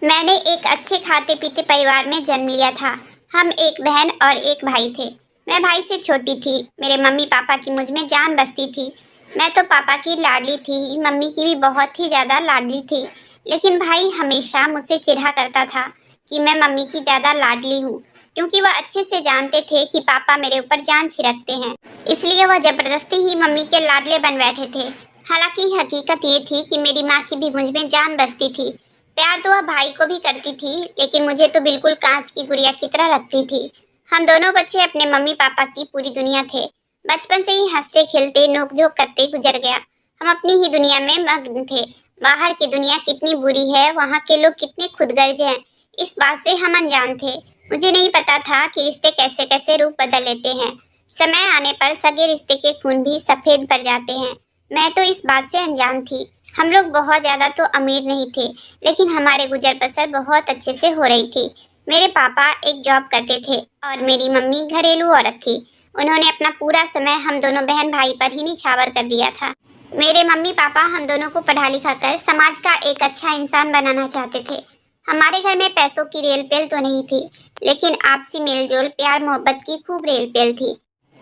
मैंने एक अच्छे खाते पीते परिवार में जन्म लिया था। हम एक बहन और एक भाई थे। मैं भाई से छोटी थी। मेरे मम्मी पापा की मुझ में जान बसती थी। मैं तो पापा की लाडली थी, मम्मी की भी बहुत ही ज़्यादा लाडली थी। लेकिन भाई हमेशा मुझसे चिढ़ा करता था कि मैं मम्मी की ज़्यादा लाडली हूँ, क्योंकि वह अच्छे से जानते थे कि पापा मेरे ऊपर जान छिड़कते हैं। इसलिए वह ज़बरदस्ती ही मम्मी के लाडले बन बैठे थे। हालांकि हकीकत ये थी कि मेरी माँ की भी मुझ में जान बसती थी। प्यार तो वह भाई को भी करती थी, लेकिन मुझे तो बिल्कुल कांच की गुड़िया की तरह रखती थी। हम दोनों बच्चे अपने मम्मी पापा की पूरी दुनिया थे। बचपन से ही हंसते खेलते नोक-झोंक करते गुजर गया। हम अपनी ही दुनिया में मग्न थे। बाहर की दुनिया कितनी बुरी है, वहाँ के लोग कितने खुदगर्ज हैं, इस बात से हम अनजान थे। मुझे नहीं पता था कि रिश्ते कैसे कैसे रूप बदल लेते हैं। समय आने पर सगे रिश्ते के खून भी सफेद पड़ जाते हैं। मैं तो इस बात से अनजान थी। हम लोग बहुत ज्यादा तो अमीर नहीं थे, लेकिन हमारे गुजर बसर बहुत अच्छे से हो रही थी। मेरे पापा एक जॉब करते थे और मेरी मम्मी घरेलू औरत थी। उन्होंने अपना पूरा समय हम दोनों बहन भाई पर ही निछावर कर दिया था। मेरे मम्मी पापा हम दोनों को पढ़ा लिखा कर समाज का एक अच्छा इंसान बनाना चाहते थे। हमारे घर में पैसों की रेल पेल तो नहीं थी, लेकिन आपसी मेलजोल प्यार मोहब्बत की खूब रेल पेल थी।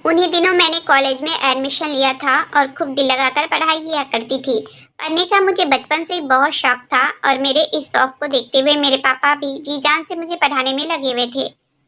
उन्हीं दिनों मैंने कॉलेज में एडमिशन लिया था और खूब दिल लगाकर पढ़ाई किया करती थी। पढ़ने का मुझे बचपन से ही बहुत शौक था और मेरे इस शौक को देखते हुए मेरे पापा भी जी जान से मुझे पढ़ाने में लगे हुए थे।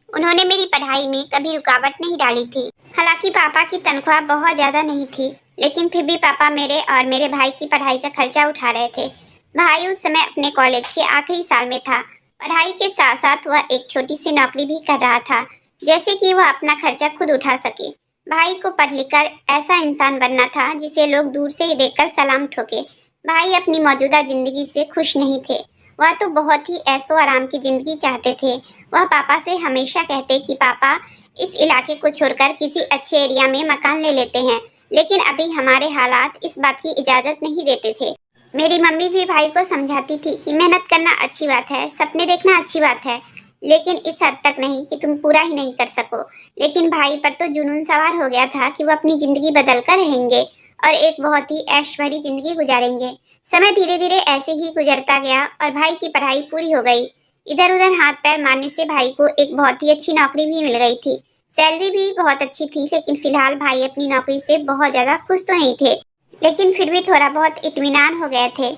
उन्होंने मेरी पढ़ाई में कभी रुकावट नहीं डाली थी। हालांकि पापा की तनख्वाह बहुत ज़्यादा नहीं थी, लेकिन फिर भी पापा मेरे और मेरे भाई की पढ़ाई का खर्चा उठा रहे थे। भाई उस समय अपने कॉलेज के आखिरी साल में था। पढ़ाई के साथ साथ वह एक छोटी सी नौकरी भी कर रहा था, जैसे कि वह अपना खर्चा खुद उठा सके। भाई को पढ़ लिख कर ऐसा इंसान बनना था जिसे लोग दूर से ही देखकर सलाम ठोके। भाई अपनी मौजूदा जिंदगी से खुश नहीं थे। वह तो बहुत ही ऐशो आराम की जिंदगी चाहते थे। वह पापा से हमेशा कहते कि पापा इस इलाके को छोड़कर किसी अच्छे एरिया में मकान ले लेते हैं, लेकिन अभी हमारे हालात इस बात की इजाजत नहीं देते थे। मेरी मम्मी भी भाई को समझाती थी कि मेहनत करना अच्छी बात है, सपने देखना अच्छी बात है, लेकिन इस हद तक नहीं कि तुम पूरा ही नहीं कर सको। लेकिन भाई पर तो जुनून सवार हो गया था कि वो अपनी जिंदगी बदल कर रहेंगे और एक बहुत ही ऐश भरी जिंदगी गुजारेंगे। समय धीरे धीरे ऐसे ही गुजरता गया और भाई की पढ़ाई पूरी हो गई। इधर उधर हाथ पैर मारने से भाई को एक बहुत ही अच्छी नौकरी भी मिल गई थी। सैलरी भी बहुत अच्छी थी, लेकिन फिलहाल भाई अपनी नौकरी से बहुत ज्यादा खुश तो नहीं थे, लेकिन फिर भी थोड़ा बहुत इत्मीनान हो गए थे।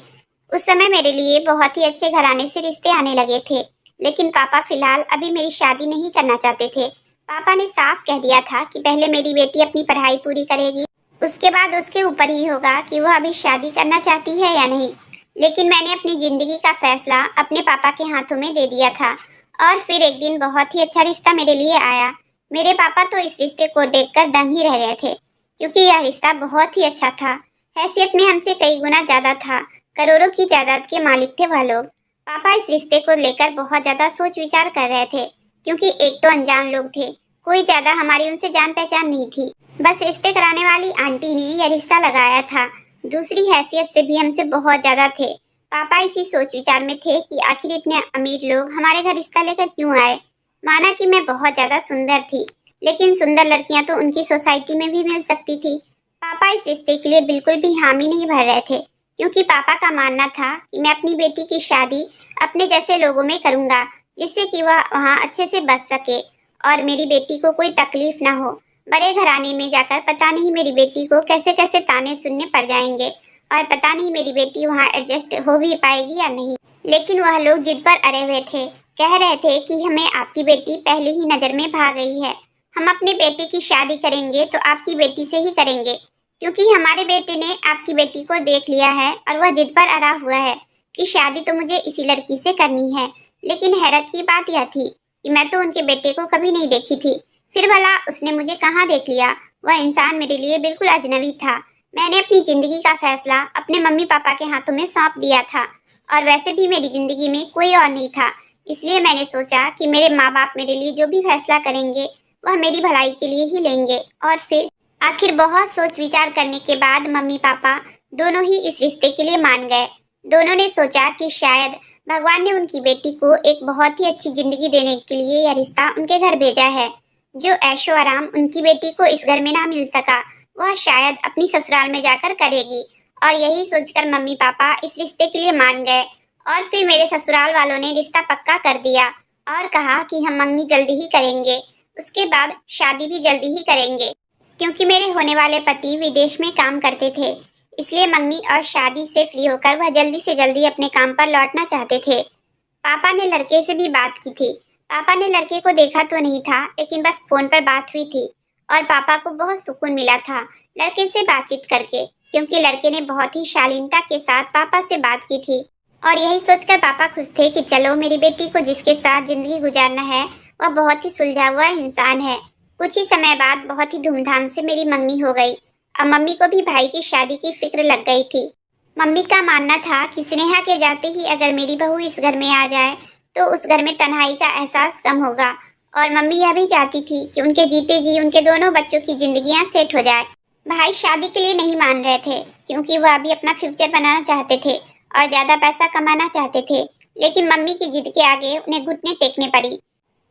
उस समय मेरे लिए बहुत ही अच्छे घराने से रिश्ते आने लगे थे, लेकिन पापा फिलहाल अभी मेरी शादी नहीं करना चाहते थे। पापा ने साफ कह दिया था कि पहले मेरी बेटी अपनी पढ़ाई पूरी करेगी, उसके बाद उसके ऊपर ही होगा कि वह अभी शादी करना चाहती है या नहीं। लेकिन मैंने अपनी जिंदगी का फैसला अपने पापा के हाथों में दे दिया था और फिर एक दिन बहुत ही अच्छा रिश्ता मेरे लिए आया। मेरे पापा तो इस रिश्ते को देखकर दंग ही रह गए थे, क्योंकि यह रिश्ता बहुत ही अच्छा था। हैसियत में हमसे कई गुना ज्यादा था। करोड़ों की जायदाद के मालिक थे वह लोग। पापा इस रिश्ते को लेकर बहुत ज्यादा सोच विचार कर रहे थे, क्योंकि एक तो अनजान लोग थे, कोई ज्यादा हमारी उनसे जान पहचान नहीं थी। बस रिश्ते कराने वाली आंटी ने यह रिश्ता लगाया था। दूसरी हैसियत से भी हमसे बहुत ज्यादा थे। पापा इसी सोच विचार में थे कि आखिर इतने अमीर लोग हमारे घर रिश्ता लेकर क्यों आए। माना कि मैं बहुत ज्यादा सुंदर थी, लेकिन सुंदर लड़कियां तो उनकी सोसाइटी में भी मिल सकती थी। पापा इस रिश्ते के लिए बिल्कुल भी हामी नहीं भर रहे थे, क्योंकि पापा का मानना था कि मैं अपनी बेटी की शादी अपने जैसे लोगों में करूंगा, जिससे कि वह वहाँ अच्छे से बच सके और मेरी बेटी को कोई तकलीफ ना हो। बड़े घराने में जाकर पता नहीं मेरी बेटी को कैसे कैसे ताने सुनने पड़ जाएंगे और पता नहीं मेरी बेटी वहाँ एडजस्ट हो भी पाएगी या नहीं। लेकिन वह लोग जिद पर अड़े हुए थे, कह रहे थे कि हमें आपकी बेटी पहले ही नजर में भा गई है। हम अपने बेटे की शादी करेंगे तो आपकी बेटी से ही करेंगे, क्योंकि हमारे बेटे ने आपकी बेटी को देख लिया है और वह जिद पर अड़ा हुआ है कि शादी तो मुझे इसी लड़की से करनी है। लेकिन हैरत की बात यह थी कि मैं तो उनके बेटे को कभी नहीं देखी थी। फिर भला उसने मुझे कहाँ देख लिया। वह इंसान मेरे लिए बिल्कुल अजनबी था। मैंने अपनी जिंदगी का फैसला अपने मम्मी पापा के हाथों में सौंप दिया था, और वैसे भी मेरी जिंदगी में कोई और नहीं था। इसलिए मैंने सोचा कि मेरे माँ बाप मेरे लिए जो भी फैसला करेंगे वह मेरी भलाई के लिए ही लेंगे। और फिर आखिर बहुत सोच विचार करने के बाद मम्मी पापा दोनों ही इस रिश्ते के लिए मान गए। दोनों ने सोचा कि शायद भगवान ने उनकी बेटी को एक बहुत ही अच्छी जिंदगी देने के लिए यह रिश्ता उनके घर भेजा है। जो ऐशो आराम उनकी बेटी को इस घर में ना मिल सका, वह शायद अपनी ससुराल में जाकर करेगी। और यही सोचकर मम्मी पापा इस रिश्ते के लिए मान गए और फिर मेरे ससुराल वालों ने रिश्ता पक्का कर दिया और कहा कि हम मंगनी जल्दी ही करेंगे, उसके बाद शादी भी जल्दी ही करेंगे। क्योंकि मेरे होने वाले पति विदेश में काम करते थे, इसलिए मंगनी और शादी से फ्री होकर वह जल्दी से जल्दी अपने काम पर लौटना चाहते थे। पापा ने लड़के से भी बात की थी। पापा ने लड़के को देखा तो नहीं था, लेकिन बस फोन पर बात हुई थी और पापा को बहुत सुकून मिला था लड़के से बातचीत करके, क्योंकि लड़के ने बहुत ही शालीनता के साथ पापा से बात की थी। और यही सोचकर पापा खुश थे कि चलो मेरी बेटी को जिसके साथ जिंदगी गुजारना है वह बहुत ही सुलझा हुआ इंसान है। कुछ ही समय बाद बहुत ही धूमधाम से मेरी मंगनी हो गई। अब मम्मी को भी भाई की शादी की फिक्र लग गई थी। मम्मी का मानना था कि स्नेहा के जाते ही अगर मेरी बहू इस घर में आ जाए तो उस घर में तन्हाई का एहसास कम होगा, और मम्मी यह भी चाहती थी कि उनके जीते जी उनके दोनों बच्चों की जिंदगियां सेट हो जाए। भाई शादी के लिए नहीं मान रहे थे, क्योंकि वह अभी अपना फ्यूचर बनाना चाहते थे और ज्यादा पैसा कमाना चाहते थे, लेकिन मम्मी की जिद के आगे उन्हें घुटने टेकने पड़ी।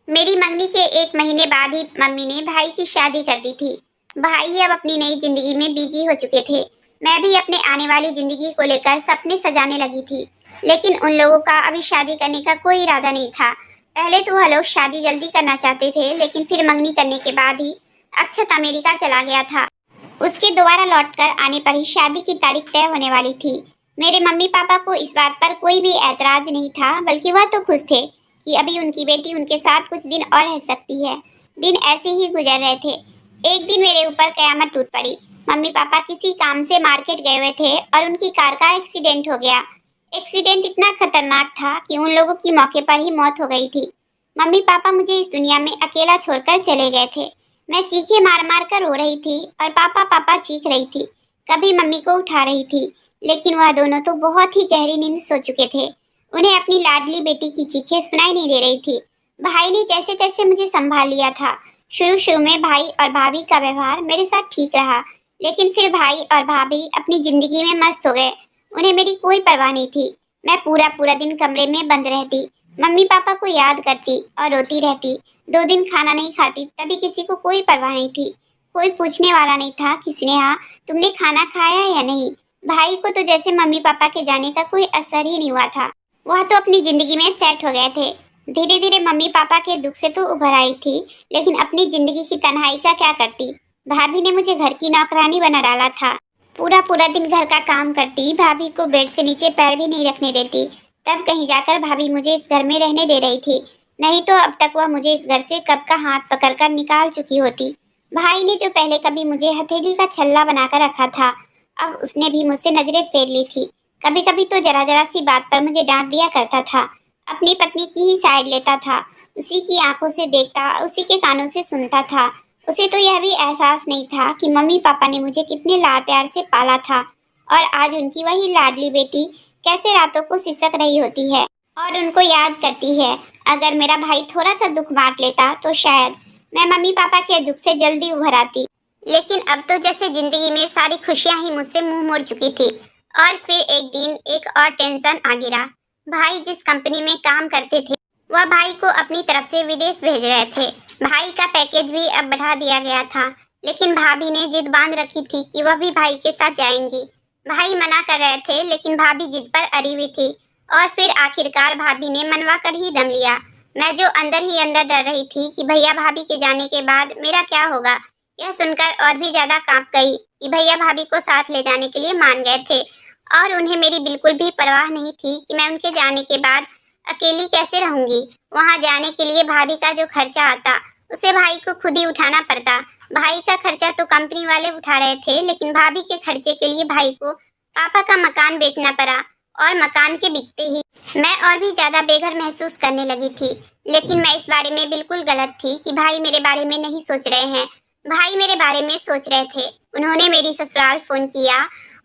मेरी मंगनी के 1 महीने बाद ही मम्मी ने भाई की शादी कर दी थी। भाई अब अपनी नई जिंदगी में बिजी हो चुके थे। मैं भी अपने आने वाली जिंदगी को लेकर सपने सजाने लगी थी, लेकिन उन लोगों का अभी शादी करने का कोई इरादा नहीं था। पहले तो वह लोग शादी जल्दी करना चाहते थे, लेकिन फिर मंगनी करने के बाद ही अक्षत अमेरिका चला गया था। उसके दोबारा लौटकर आने पर ही शादी की तारीख तय होने वाली थी। मेरे मम्मी पापा को इस बात पर कोई भी ऐतराज नहीं था, बल्कि वह तो खुश थे कि अभी उनकी बेटी उनके साथ कुछ दिन और रह सकती है। दिन ऐसे ही गुजर रहे थे। एक दिन मेरे ऊपर कयामत टूट पड़ी। मम्मी पापा किसी काम से मार्केट गए हुए थे और उनकी कार का एक्सीडेंट हो गया। एक्सीडेंट इतना खतरनाक था कि उन लोगों की मौके पर ही मौत हो गई थी। मम्मी पापा मुझे इस दुनिया में अकेला छोड़कर चले गए थे। मैं चीखे मार मार कर रो रही थी और पापा पापा चीख रही थी। कभी मम्मी को उठा रही थी, लेकिन वह दोनों तो बहुत ही गहरी नींद सो चुके थे। उन्हें अपनी लाडली बेटी की चीखें सुनाई नहीं दे रही थी। भाई ने जैसे तैसे मुझे संभाल लिया था। शुरू शुरू में भाई और भाभी का व्यवहार मेरे साथ ठीक रहा, लेकिन फिर भाई और भाभी अपनी जिंदगी में मस्त हो गए। उन्हें मेरी कोई परवाह नहीं थी। मैं पूरा पूरा दिन कमरे में बंद रहती, मम्मी पापा को याद करती और रोती रहती। 2 दिन खाना नहीं खाती, तभी किसी को कोई परवाह नहीं थी। कोई पूछने वाला नहीं था कि स्नेहा तुमने खाना खाया या नहीं। भाई को तो जैसे मम्मी पापा के जाने का कोई असर ही नहीं हुआ था। वह तो अपनी जिंदगी में सेट हो गए थे। धीरे धीरे मम्मी पापा के दुख से तो उभर आई थी, लेकिन अपनी जिंदगी की तन्हाई का क्या करती। भाभी ने मुझे घर की नौकरानी बना डाला था। पूरा पूरा दिन घर का काम करती, भाभी को बेड से नीचे पैर भी नहीं रखने देती। तब कहीं जाकर भाभी मुझे इस घर में रहने दे रही थी, नहीं तो अब तक वह मुझे इस घर से कब का हाथ पकड़कर निकाल चुकी होती। भाई ने जो पहले कभी मुझे हथेली का छल्ला बनाकर रखा था, अब उसने भी मुझसे नजरें फेर ली थी। कभी कभी तो जरा जरा सी बात पर मुझे डांट दिया करता था। अपनी पत्नी की ही साइड लेता था। उसी की आंखों से देखता, उसी के कानों से सुनता था। उसे तो यह भी एहसास नहीं था कि मम्मी पापा ने मुझे कितने लाड प्यार से पाला था, और आज उनकी वही लाडली बेटी कैसे रातों को सिसक रही होती है और उनको याद करती है। अगर मेरा भाई थोड़ा सा दुख बांट लेता तो शायद मैं मम्मी पापा के दुख से जल्दी उभर आती, लेकिन अब तो जैसे जिंदगी में सारी खुशियां ही मुझसे मुंह मोड़ चुकी थी। और फिर एक दिन एक और टेंशन आ गिरा। भाई जिस कंपनी में काम करते थे, वह भाई को अपनी तरफ से विदेश भेज रहे थे। भाई का पैकेज भी अब बढ़ा दिया गया था, लेकिन भाभी ने जिद बांध रखी थी कि वह भी भाई के साथ जाएंगी। भाई मना कर रहे थे, लेकिन भाभी जिद पर अड़ी हुई थी, और फिर आखिरकार भाभी ने मनवा कर ही दम लिया। मैं जो अंदर ही अंदर डर रही थी कि भैया भाभी के जाने के बाद मेरा क्या होगा, यह सुनकर और भी ज्यादा कांप गई कि भैया भाभी को साथ ले जाने के लिए मान गए थे, और उन्हें मेरी बिल्कुल भी परवाह नहीं थी कि मैं उनके जाने के बाद अकेली कैसे रहूंगी। वहां जाने के लिए भाभी का जो खर्चा आता, उसे भाई को खुद ही उठाना पड़ता। भाई का खर्चा तो कंपनी वाले उठा रहे थे, लेकिन भाभी के खर्चे के लिए भाई को पापा का मकान बेचना पड़ा, और मकान के बिकते ही मैं और भी ज्यादा बेघर महसूस करने लगी थी। लेकिन मैं इस बारे में बिल्कुल गलत थी कि भाई मेरे बारे में नहीं सोच रहे हैं। भाई मेरे बारे में सोच रहे थे। उन्होंने मेरी ससुराल फोन किया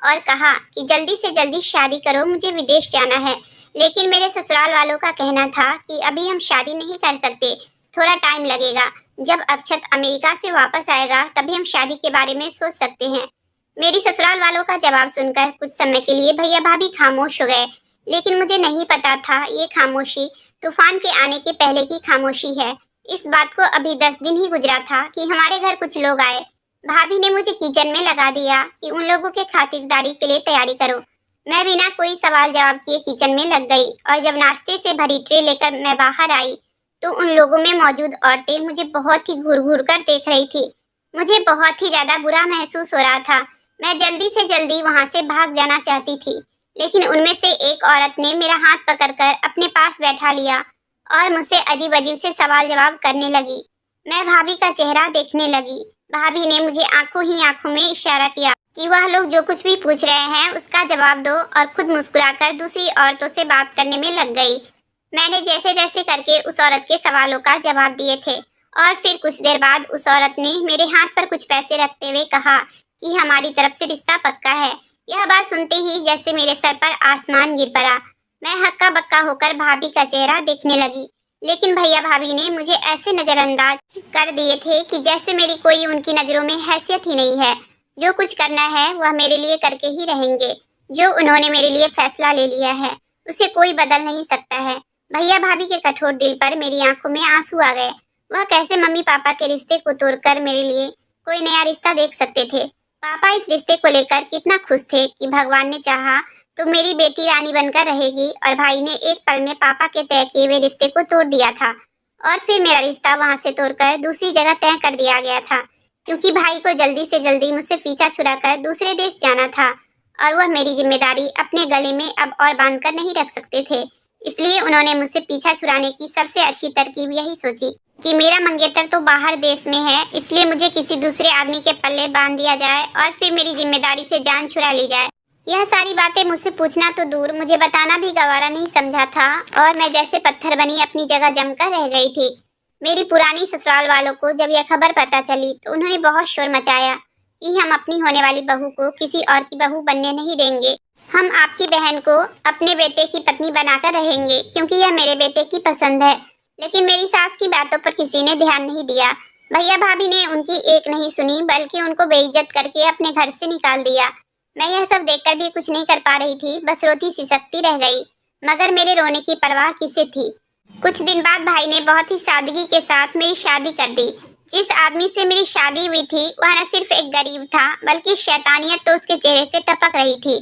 और कहा कि जल्दी से जल्दी शादी करो, मुझे विदेश जाना है। लेकिन मेरे ससुराल वालों का कहना था कि अभी हम शादी नहीं कर सकते, थोड़ा टाइम लगेगा। जब अक्षत अमेरिका से वापस आएगा तभी हम शादी के बारे में सोच सकते हैं। मेरी ससुराल वालों का जवाब सुनकर कुछ समय के लिए भैया भाभी खामोश हो गए, लेकिन मुझे नहीं पता था ये खामोशी तूफान के आने के पहले की खामोशी है। इस बात को अभी 10 दिन ही गुजरा था कि हमारे घर कुछ लोग आए। भाभी ने मुझे किचन में लगा दिया कि उन लोगों के खातिरदारी के लिए तैयारी करो। मैं बिना कोई सवाल जवाब किए किचन में लग गई और जब नाश्ते से भरी ट्रे लेकर मैं बाहर आई तो उन लोगों में मौजूद औरतें मुझे बहुत ही घूर घूर कर देख रही थी। मुझे बहुत ही ज्यादा बुरा महसूस हो रहा था। मैं जल्दी से जल्दी वहां से भाग जाना चाहती थी, लेकिन उनमें से एक औरत ने मेरा हाथ पकड़कर अपने पास बैठा लिया और मुझसे अजीब अजीब से सवाल जवाब करने लगी। मैं भाभी का चेहरा देखने लगी। भाभी ने मुझे आंखों ही आंखों में इशारा किया कि वह लोग जो कुछ भी पूछ रहे हैं उसका जवाब दो, और खुद मुस्कुराकर दूसरी औरतों से बात करने में लग गई। मैंने जैसे तैसे करके उस औरत के सवालों का जवाब दिए थे और फिर कुछ देर बाद उस औरत ने मेरे हाथ पर कुछ पैसे रखते हुए कहा कि हमारी तरफ से रिश्ता पक्का है। यह बात सुनते ही जैसे मेरे सर पर आसमान गिर पड़ा। मैं हक्का बक्का होकर भाभी का चेहरा देखने लगी, लेकिन भैया भाभी ने मुझे ऐसे नजरअंदाज कर दिए थे कि जैसे मेरी कोई उनकी नजरों में हैसियत ही नहीं है। जो कुछ करना है वह मेरे लिए करके ही रहेंगे। जो उन्होंने मेरे लिए फैसला ले लिया है उसे कोई बदल नहीं सकता है। भैया भाभी के कठोर दिल पर मेरी आंखों में आंसू आ गए। वह कैसे मम्मी पापा के रिश्ते को तोड़कर मेरे लिए कोई नया रिश्ता देख सकते थे। पापा इस रिश्ते को लेकर कितना खुश थे कि भगवान ने चाहा तो मेरी बेटी रानी बनकर रहेगी, और भाई ने एक पल में पापा के तय किए हुए रिश्ते को तोड़ दिया था और फिर मेरा रिश्ता वहां से तोड़कर दूसरी जगह तय कर दिया गया था, क्योंकि भाई को जल्दी से जल्दी मुझसे पीछा छुड़ाकर दूसरे देश जाना था और वह मेरी जिम्मेदारी अपने गले में अब और बांध कर नहीं रख सकते थे। इसलिए उन्होंने मुझसे पीछा छुड़ाने की सबसे अच्छी तरकीब यही सोची कि मेरा मंगेतर तो बाहर देश में है, इसलिए मुझे किसी दूसरे आदमी के पल्ले बांध दिया जाए और फिर मेरी जिम्मेदारी से जान छुड़ा ली जाए। यह सारी बातें मुझसे पूछना तो दूर, मुझे बताना भी गवारा नहीं समझा था और मैं जैसे पत्थर बनी अपनी जगह जमकर रह गई थी। मेरी पुरानी ससुराल वालों को जब यह खबर पता चली तो उन्होंने बहुत शोर मचाया कि हम अपनी होने वाली बहू को किसी और की बहू बनने नहीं देंगे। हम आपकी बहन को अपने बेटे की पत्नी बनाकर रहेंगे क्योंकि यह मेरे बेटे की पसंद है। लेकिन मेरी सास की बातों पर किसी ने ध्यान नहीं दिया। भैया भाभी ने उनकी एक नहीं सुनी बल्कि उनको बेइज्जत करके अपने घर से निकाल दिया। मैं यह सब देखकर भी कुछ नहीं कर पा रही थी, बस रोती सिसकती रह गई, मगर मेरे रोने की परवाह किसे थी। कुछ दिन बाद भाई ने बहुत ही सादगी के साथ मेरी शादी कर दी। जिस आदमी से मेरी शादी हुई थी वह न सिर्फ एक गरीब था बल्कि शैतानियत तो उसके चेहरे से टपक रही थी।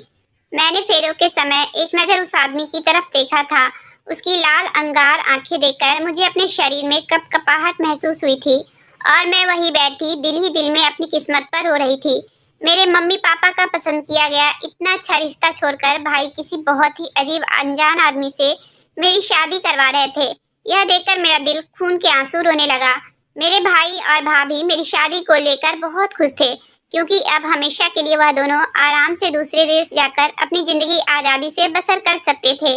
मैंने फेरों के समय एक नजर उस आदमी की तरफ देखा था। उसकी लाल अंगार आंखें देखकर मुझे अपने शरीर में कपकपाहट महसूस हुई थी और मैं वहीं बैठी दिल ही दिल में अपनी किस्मत पर रो रही थी। मेरे मम्मी पापा का पसंद किया गया इतना अच्छा रिश्ता छोड़कर भाई किसी बहुत ही अजीब अनजान आदमी से मेरी शादी करवा रहे थे। यह देखकर मेरा दिल खून के आंसू रोने लगा। मेरे भाई और भाभी मेरी शादी को लेकर बहुत खुश थे, क्योंकि अब हमेशा के लिए वह दोनों आराम से दूसरे देश जाकर अपनी जिंदगी आजादी से बसर कर सकते थे।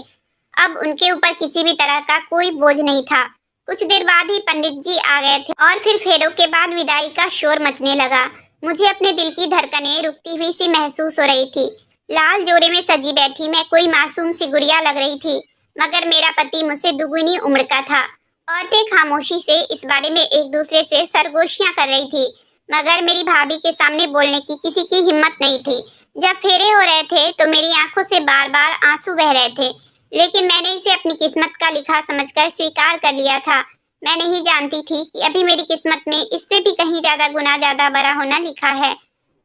अब उनके ऊपर किसी भी तरह का कोई बोझ नहीं था। कुछ देर बाद ही पंडित जी आ गए थे और फिर फेरों के बाद विदाई का शोर मचने लगा। मुझे अपने दिल की धड़कनें रुकती हुई सी महसूस हो रही थी। लाल जोड़े में सजी बैठी मैं कोई मासूम सी गुड़िया लग रही थी, मगर मेरा पति मुझसे दुगुनी उम्र का था। औरतें खामोशी से इस बारे में एक दूसरे से सरगोशियां कर रही थी, मगर मेरी भाभी के सामने बोलने की किसी की हिम्मत नहीं थी। जब फेरे हो रहे थे तो मेरी आंखों से बार बार आंसू बह रहे थे, लेकिन मैंने इसे अपनी किस्मत का लिखा समझकर स्वीकार कर लिया था। मैं नहीं जानती थी कि अभी मेरी किस्मत में इससे भी कहीं ज्यादा गुना ज्यादा बड़ा होना लिखा है।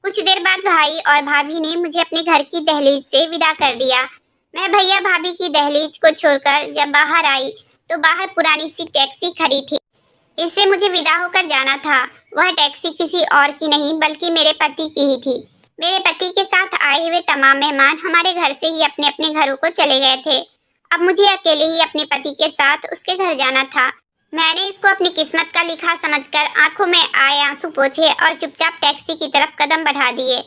कुछ देर बाद भाई और भाभी ने मुझे अपने घर की दहलीज से विदा कर दिया। मैं भैया भाभी की दहलीज को छोड़कर जब बाहर आई तो बाहर पुरानी सी टैक्सी खड़ी थी। इससे मुझे विदा होकर जाना था। वह टैक्सी किसी और की नहीं बल्कि मेरे पति की ही थी। मेरे पति के साथ आए हुए तमाम मेहमान हमारे घर से ही अपने अपने घरों को चले गए थे। अब मुझे अकेले ही अपने पति के साथ उसके घर जाना था। मैंने इसको अपनी किस्मत का लिखा समझकर आंखों में आए आंसू पोंछे और चुपचाप टैक्सी की तरफ कदम बढ़ा दिए।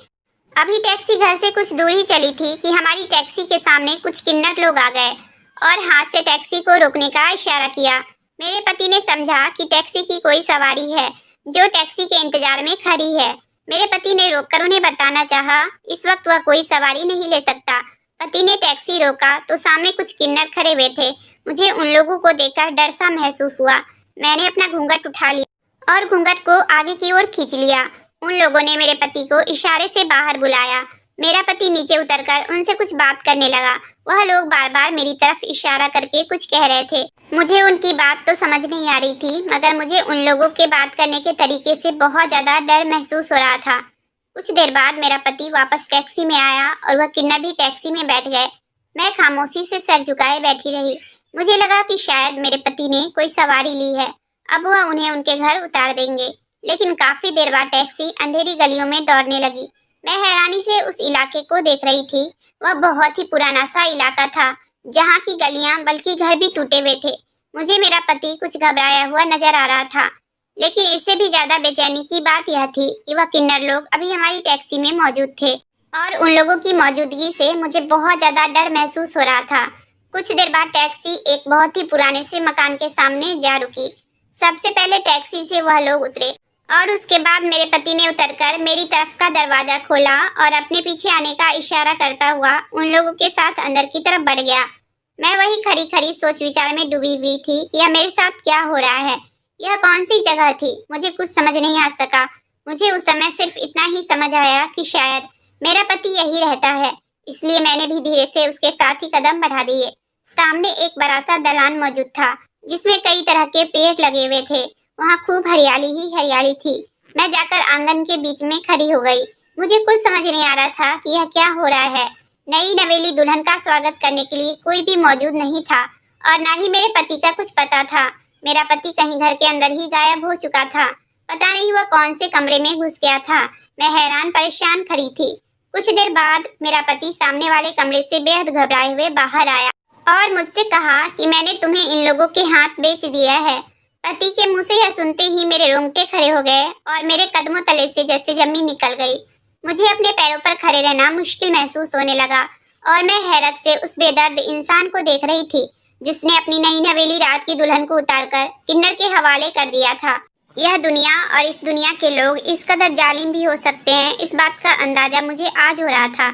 अभी टैक्सी घर से कुछ दूर ही चली थी कि हमारी टैक्सी के सामने कुछ किन्नर लोग आ गए और हाथ से टैक्सी को रोकने का इशारा किया। मेरे पति ने समझा कि टैक्सी की कोई सवारी है जो टैक्सी के इंतजार में खड़ी है। मेरे पति ने रोककर उन्हें बताना चाहा, इस वक्त वह कोई सवारी नहीं ले सकता। पति ने टैक्सी रोका तो सामने कुछ किन्नर खड़े हुए थे। मुझे उन लोगों को देखकर डर सा महसूस हुआ। मैंने अपना घूंघट उठा लिया और घूंघट को आगे की ओर खींच लिया। उन लोगों ने मेरे पति को इशारे से बाहर बुलाया। मेरा पति नीचे उतरकर उनसे कुछ बात करने लगा। वह लोग बार बार मेरी तरफ इशारा करके कुछ कह रहे थे। मुझे उनकी बात तो समझ नहीं आ रही थी, मगर मुझे उन लोगों के बात करने के तरीके से बहुत ज्यादा डर महसूस हो रहा था। कुछ देर बाद मेरा पति वापस टैक्सी में आया और वह किन्नर भी टैक्सी में बैठ गए। मैं खामोशी से सर झुकाए बैठी रही। मुझे लगा कि शायद मेरे पति ने कोई सवारी ली है, अब वह उन्हें उनके घर उतार देंगे। लेकिन काफी देर बाद टैक्सी अंधेरी गलियों में दौड़ने लगी। मैं हैरानी से उस इलाके को देख रही थी। वह बहुत ही पुराना सा इलाका था, जहाँ की गलियां बल्कि घर भी टूटे हुए थे। मुझे मेरा पति कुछ घबराया हुआ नजर आ रहा था, लेकिन इससे भी ज्यादा बेचैनी की बात यह थी कि वह किन्नर लोग अभी हमारी टैक्सी में मौजूद थे और उन लोगों की मौजूदगी से मुझे बहुत ज्यादा डर महसूस हो रहा था। कुछ देर बाद टैक्सी एक बहुत ही पुराने से मकान के सामने जा रुकी। सबसे पहले टैक्सी से वह लोग उतरे और उसके बाद मेरे पति ने उतरकर मेरी तरफ का दरवाजा खोला और अपने पीछे आने का इशारा करता हुआ उन लोगों के साथ अंदर की तरफ बढ़ गया। मैं वही खड़ी खड़ी सोच विचार में डूबी हुई थी कि यह मेरे साथ क्या हो रहा है, यह कौन सी जगह थी। मुझे कुछ समझ नहीं आ सका। मुझे उस समय सिर्फ इतना ही समझ आया कि शायद मेरा पति यही रहता है, इसलिए मैंने भी धीरे से उसके साथ ही कदम बढ़ा दिए। सामने एक बड़ा सा दलान मौजूद था, जिसमें कई तरह के पेड़ लगे हुए थे। वहाँ खूब हरियाली ही हरियाली थी। मैं जाकर आंगन के बीच में खड़ी हो गई। मुझे कुछ समझ नहीं आ रहा था कि यह क्या हो रहा है। नई नवेली दुल्हन का स्वागत करने के लिए कोई भी मौजूद नहीं था और न ही मेरे पति का कुछ पता था। मेरा पति कहीं घर के अंदर ही गायब हो चुका था। पता नहीं वह कौन से कमरे में घुस गया था। मैं हैरान परेशान खड़ी थी। कुछ देर बाद मेरा पति सामने वाले कमरे से बेहद घबराए हुए बाहर आया और मुझसे कहा कि मैंने तुम्हें इन लोगों के हाथ बेच दिया है। पति के मुंह से यह सुनते ही मेरे रोंगटे खड़े हो गए और मेरे कदमों तले से जैसे जमीन निकल गई। मुझे अपने पैरों पर खड़े रहना मुश्किल महसूस होने लगा और मैं हैरत से उस बेदर्द इंसान को देख रही थी जिसने अपनी नई नवेली रात की दुल्हन को उतारकर किन्नर के हवाले कर दिया था। यह दुनिया और इस दुनिया के लोग इस कदर जालिम भी हो सकते हैं, इस बात का अंदाजा मुझे आज हो रहा था।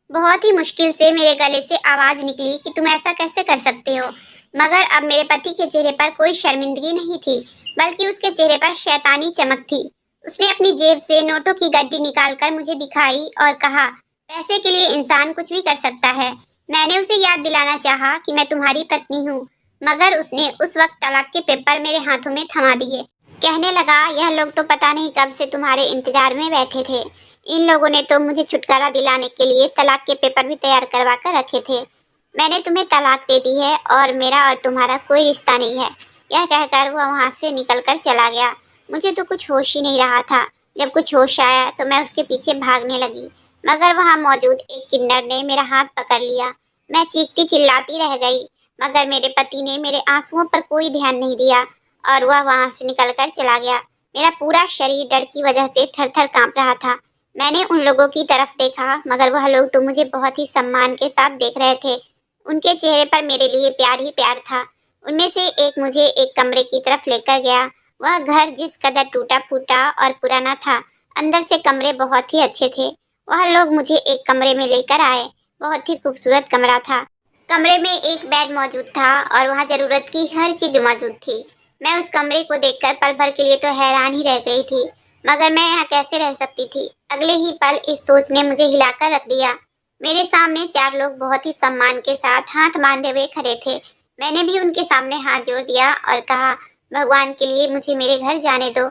बहुत ही मुश्किल से मेरे गले से आवाज निकली कि तुम ऐसा कैसे कर सकते हो। मगर अब मेरे पति के चेहरे पर कोई शर्मिंदगी नहीं थी, बल्कि उसके चेहरे पर शैतानी चमक थी। उसने अपनी जेब से नोटों की गड्डी निकालकर मुझे दिखाई और कहा, पैसे के लिए इंसान कुछ भी कर सकता है। मैंने उसे याद दिलाना चाहा कि मैं तुम्हारी पत्नी हूँ, मगर उसने उस वक्त तलाक के पेपर मेरे हाथों में थमा दिए। कहने लगा, यह लोग तो पता नहीं कब से तुम्हारे इंतजार में बैठे थे। इन लोगों ने तो मुझे छुटकारा दिलाने के लिए तलाक के पेपर भी तैयार करवा कर रखे थे। मैंने तुम्हें तलाक दे दी है और मेरा और तुम्हारा कोई रिश्ता नहीं है। यह कहकर वह वहाँ से निकलकर चला गया। मुझे तो कुछ होश ही नहीं रहा था। जब कुछ होश आया तो मैं उसके पीछे भागने लगी, मगर वहाँ मौजूद एक किन्नर ने मेरा हाथ पकड़ लिया। मैं चीखती चिल्लाती रह गई, मगर मेरे पति ने मेरे आंसुओं पर कोई ध्यान नहीं दिया और वह वहाँ से निकलकर चला गया। मेरा पूरा शरीर डर की वजह से थर-थर कांप रहा था। मैंने उन लोगों की तरफ देखा, मगर वह लोग तो मुझे बहुत ही सम्मान के साथ देख रहे थे। उनके चेहरे पर मेरे लिए प्यार ही प्यार था। उनमें से एक मुझे एक कमरे की तरफ लेकर गया। वह घर जिस कदर टूटा फूटा और पुराना था, अंदर से कमरे बहुत ही अच्छे थे। वह लोग मुझे एक कमरे में लेकर आए। बहुत ही खूबसूरत कमरा था। कमरे में एक बेड मौजूद था और वहाँ जरूरत की हर चीज मौजूद थी। मैं उस कमरे को देखकर पल भर के लिए तो हैरान ही रह गई थी, मगर मैं यहाँ कैसे रह सकती थी। अगले ही पल इस सोच ने मुझे हिलाकर रख दिया। मेरे सामने 4 लोग बहुत ही सम्मान के साथ हाथ बांधे हुए खड़े थे। मैंने भी उनके सामने हाथ जोड़ दिया और कहा, भगवान के लिए मुझे मेरे घर जाने दो।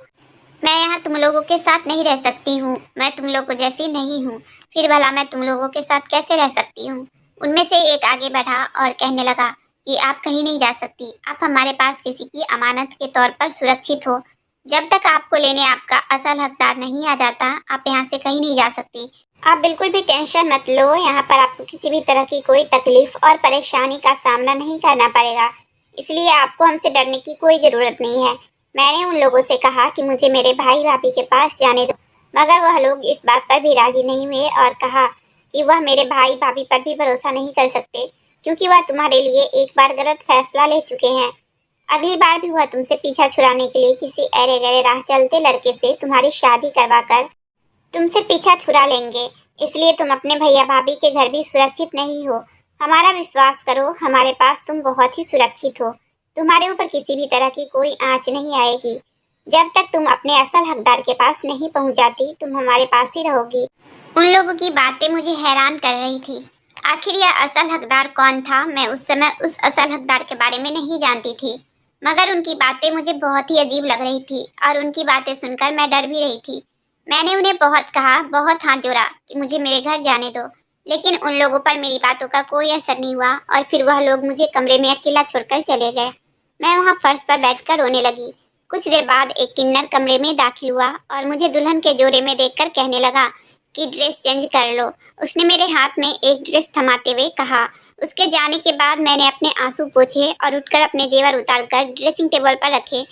मैं यहाँ तुम लोगों के साथ नहीं रह सकती हूँ। मैं तुम लोगों जैसी नहीं हूँ। फिर भला मैं तुम लोगों के साथ कैसे रह सकती हूँ। उनमें से एक आगे बढ़ा और कहने लगा कि आप कहीं नहीं जा सकती। आप हमारे पास किसी की अमानत के तौर पर सुरक्षित हो। जब तक आपको लेने आपका असल हकदार नहीं आ जाता, आप यहाँ से कहीं नहीं जा सकती। आप बिल्कुल भी टेंशन मत लो। यहाँ पर आपको किसी भी तरह की कोई तकलीफ और परेशानी का सामना नहीं करना पड़ेगा, इसलिए आपको हमसे डरने की कोई ज़रूरत नहीं है। मैंने उन लोगों से कहा कि मुझे मेरे भाई भाभी के पास जाने दो, मगर वह लोग इस बात पर भी राजी नहीं हुए और कहा कि वह मेरे भाई भाभी पर भी भरोसा नहीं कर सकते, क्योंकि वह तुम्हारे लिए एक बार गलत फैसला ले चुके हैं। अगली बार भी वह तुमसे पीछा छुड़ाने के लिए किसी अरे गरे राह चलते लड़के से तुम्हारी शादी करवाकर तुमसे पीछा छुड़ा लेंगे। इसलिए तुम अपने भैया भाभी के घर भी सुरक्षित नहीं हो। हमारा विश्वास करो, हमारे पास तुम बहुत ही सुरक्षित हो। तुम्हारे ऊपर किसी भी तरह की कोई आंच नहीं आएगी। जब तक तुम अपने असल हकदार के पास नहीं पहुंच जाती, तुम हमारे पास ही रहोगी। उन लोगों की बातें मुझे हैरान कर रही थी। आखिर यह असल हकदार कौन था? मैं उस समय उस असल हकदार के बारे में नहीं जानती थी, मगर उनकी बातें मुझे बहुत ही अजीब लग रही थी और उनकी बातें सुनकर मैं डर भी रही थी। मैंने उन्हें बहुत कहा, बहुत हाथ जोड़ा कि मुझे मेरे घर जाने दो, लेकिन उन लोगों पर मेरी बातों का कोई असर नहीं हुआ और फिर वह लोग मुझे कमरे में अकेला छोड़कर चले गए। मैं वहां फर्श पर बैठकर रोने लगी। कुछ देर बाद एक किन्नर कमरे में दाखिल हुआ और मुझे दुल्हन के जोड़े में देखकर कहने लगा कि ड्रेस चेंज कर लो। उसने मेरे हाथ में एक ड्रेस थमाते हुए कहा। उसके जाने के बाद मैंने अपने आंसू पोंछे और उठकर अपने जेवर उतारकर ड्रेसिंग टेबल पर रखे।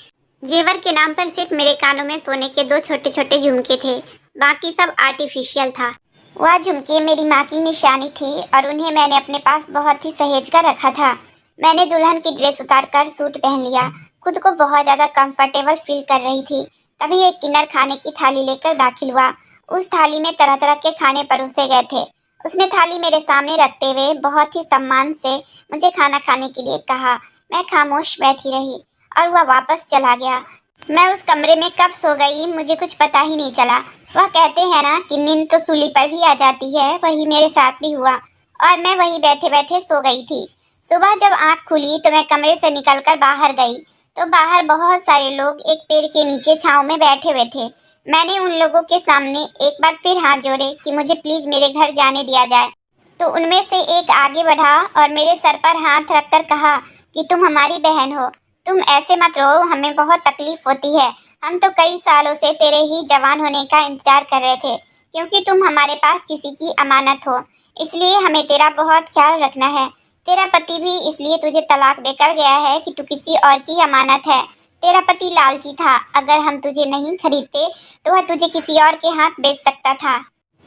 जेवर के नाम पर सिर्फ मेरे कानों में सोने के 2 छोटे-छोटे झुमके थे, बाकी सब आर्टिफिशियल था। वह झुमके मेरी माँ की निशानी थी और उन्हें मैंने अपने पास बहुत ही सहेज कर रखा था। मैंने दुल्हन की ड्रेस उतारकर सूट पहन लिया, खुद को बहुत ज़्यादा कंफर्टेबल फील कर रही थी। तभी एक किन्नर खाने की थाली लेकर दाखिल हुआ। उस थाली में तरह-तरह के खाने परोसे गए थे। उसने थाली मेरे सामने रखते हुए बहुत ही सम्मान से मुझे खाना खाने के लिए कहा। मैं खामोश बैठी रही और वह वापस चला गया। मैं उस कमरे में कब सो गई मुझे कुछ पता ही नहीं चला। वह कहते हैं ना कि नींद तो सूली पर भी आ जाती है, वही मेरे साथ भी हुआ और मैं वहीं बैठे-बैठे सो गई थी। सुबह जब आँख खुली तो मैं कमरे से निकलकर बाहर गई, तो बाहर बहुत सारे लोग एक पेड़ के नीचे छाँव में बैठे हुए थे। मैंने उन लोगों के सामने एक बार फिर हाथ जोड़े कि मुझे प्लीज़ मेरे घर जाने दिया जाए, तो उनमें से एक आगे बढ़ा और मेरे सर पर हाथ रखकर कहा कि तुम हमारी बहन हो, तुम ऐसे मत रहो, हमें बहुत तकलीफ होती है। हम तो कई सालों से तेरे ही जवान होने का इंतजार कर रहे थे, क्योंकि तुम हमारे पास किसी की अमानत हो, इसलिए हमें तेरा बहुत ख्याल रखना है। तेरा पति भी इसलिए तुझे तलाक देकर गया है कि तू किसी और की अमानत है। तेरा पति लालची था, अगर हम तुझे नहीं खरीदते तो वह तुझे किसी और के हाथ बेच सकता था,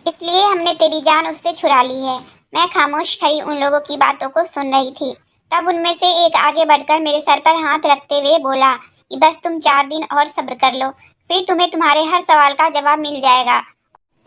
इसलिए हमने तेरी जान उससे छुड़ा ली है। मैं खामोश खड़ी उन लोगों की बातों को सुन रही थी। तब उनमें से एक आगे बढ़कर मेरे सर पर हाथ रखते हुए बोला कि बस तुम 4 दिन और सब्र कर लो, फिर तुम्हें तुम्हारे हर सवाल का जवाब मिल जाएगा।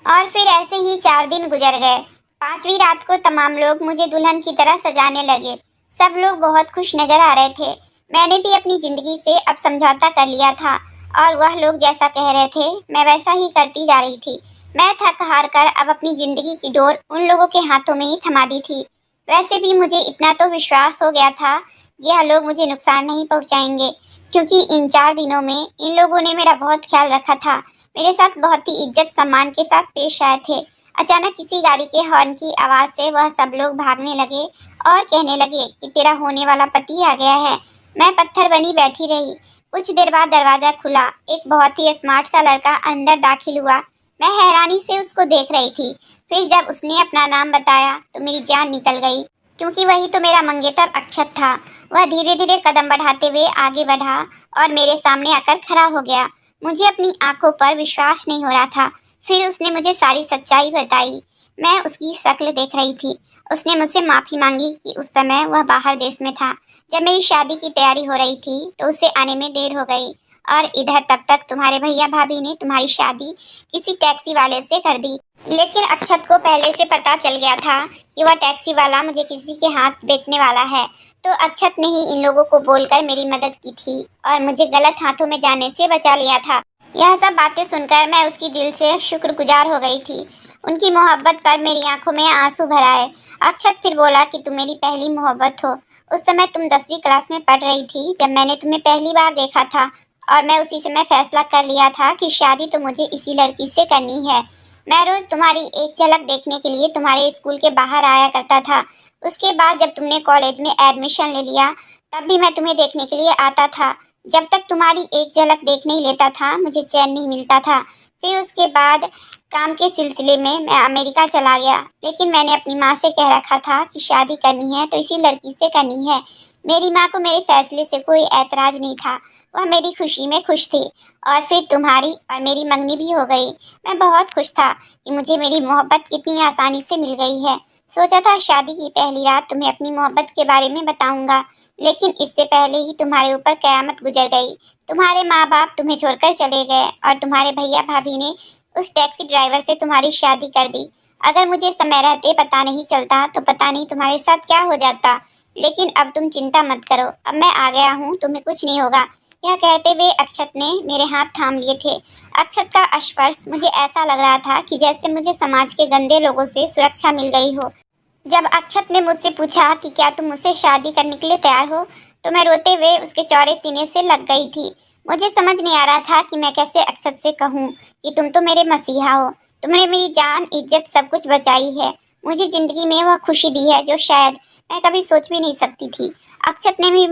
और फिर ऐसे ही 4 दिन गुजर गए। 5वीं रात को तमाम लोग मुझे दुल्हन की तरह सजाने लगे। सब लोग बहुत खुश नजर आ रहे थे। मैंने भी अपनी जिंदगी से अब समझौता कर लिया था और वह लोग जैसा कह रहे थे मैं वैसा ही करती जा रही थी। मैं थक हार कर अब अपनी जिंदगी की डोर उन लोगों के हाथों में ही थमा दी थी। वैसे भी मुझे इतना तो विश्वास हो गया था यह लोग मुझे नुकसान नहीं पहुंचाएंगे, क्योंकि इन 4 दिनों में इन लोगों ने मेरा बहुत ख्याल रखा था, मेरे साथ बहुत ही इज्जत सम्मान के साथ पेश आए थे। अचानक किसी गाड़ी के हॉर्न की आवाज़ से वह सब लोग भागने लगे और कहने लगे कि तेरा होने वाला पति आ गया है। मैं पत्थर बनी बैठी रही। कुछ देर बाद दरवाज़ा खुला। एक बहुत ही स्मार्ट सा लड़का अंदर दाखिल हुआ। मैं हैरानी से उसको देख रही थी। फिर जब उसने अपना नाम बताया तो मेरी जान निकल गई, क्योंकि वही तो मेरा मंगेतर अक्षत था। वह धीरे धीरे कदम बढ़ाते हुए आगे बढ़ा और मेरे सामने आकर खड़ा हो गया। मुझे अपनी आंखों पर विश्वास नहीं हो रहा था। फिर उसने मुझे सारी सच्चाई बताई। मैं उसकी शक्ल देख रही थी। उसने मुझसे माफ़ी मांगी कि उस समय वह बाहर देश में था। जब मेरी शादी की तैयारी हो रही थी तो उसे आने में देर हो गई और इधर तब तक तुम्हारे भैया भाभी ने तुम्हारी शादी किसी टैक्सी वाले से कर दी। लेकिन अक्षत को पहले से पता चल गया था कि वह टैक्सी वाला मुझे किसी के हाथ बेचने वाला है, तो अक्षत ने ही इन लोगों को बोलकर मेरी मदद की थी और मुझे गलत हाथों में जाने से बचा लिया था। यह सब बातें सुनकर मैं उसकी दिल से शुक्रगुजार हो गई थी। उनकी मोहब्बत पर मेरी आंखों में आंसू भर आए। अक्षत फिर बोला कि तुम मेरी पहली मोहब्बत हो। उस समय तुम 10वीं क्लास में पढ़ रही थी जब मैंने तुम्हें पहली बार देखा था, और मैं उसी समय फैसला कर लिया था कि शादी तो मुझे इसी लड़की से करनी है। मैं रोज तुम्हारी एक झलक देखने के लिए तुम्हारे स्कूल के बाहर आया करता था। उसके बाद जब तुमने कॉलेज में एडमिशन ले लिया तब भी मैं तुम्हें देखने के लिए आता था। जब तक तुम्हारी एक झलक देख नहीं लेता था मुझे चैन नहीं मिलता था। फिर उसके बाद काम के सिलसिले में मैं अमेरिका चला गया, लेकिन मैंने अपनी माँ से कह रखा था कि शादी करनी है तो इसी लड़की से करनी है। मेरी माँ को मेरे फैसले से कोई ऐतराज़ नहीं था, वह मेरी खुशी में खुश थी। और फिर तुम्हारी और मेरी मंगनी भी हो गई। मैं बहुत खुश था कि मुझे मेरी मोहब्बत कितनी आसानी से मिल गई है। सोचा था शादी की पहली रात तुम्हें अपनी मोहब्बत के बारे में बताऊंगा, लेकिन इससे पहले ही तुम्हारे ऊपर कयामत गुजर गई। तुम्हारे माँ बाप तुम्हें छोड़कर चले गए और तुम्हारे भैया भाभी ने उस टैक्सी ड्राइवर से तुम्हारी शादी कर दी। अगर मुझे समय रहते पता नहीं चलता तो पता नहीं तुम्हारे साथ क्या हो जाता। लेकिन अब तुम चिंता मत करो, अब मैं आ गया हूँ, तुम्हें कुछ नहीं होगा। यह कहते हुए अक्षत ने मेरे हाथ थाम लिए थे। अक्षत का स्पर्श मुझे ऐसा लग रहा था कि जैसे मुझे समाज के गंदे लोगों से सुरक्षा मिल गई हो। जब अक्षत ने मुझसे पूछा कि क्या तुम मुझसे शादी करने के लिए तैयार हो, तो मैं रोते हुए उसके चौड़े सीने से लग गई थी। मुझे समझ नहीं आ रहा था कि मैं कैसे अक्षत से कहूँ कि तुम तो मेरे मसीहा हो, तुमने मेरी जान, इज्जत, सब कुछ बचाई है। मुझे जिंदगी में वह खुशी दी है जो शायद मैं कभी सोच भी नहीं सकती थी। अक्षत ने भी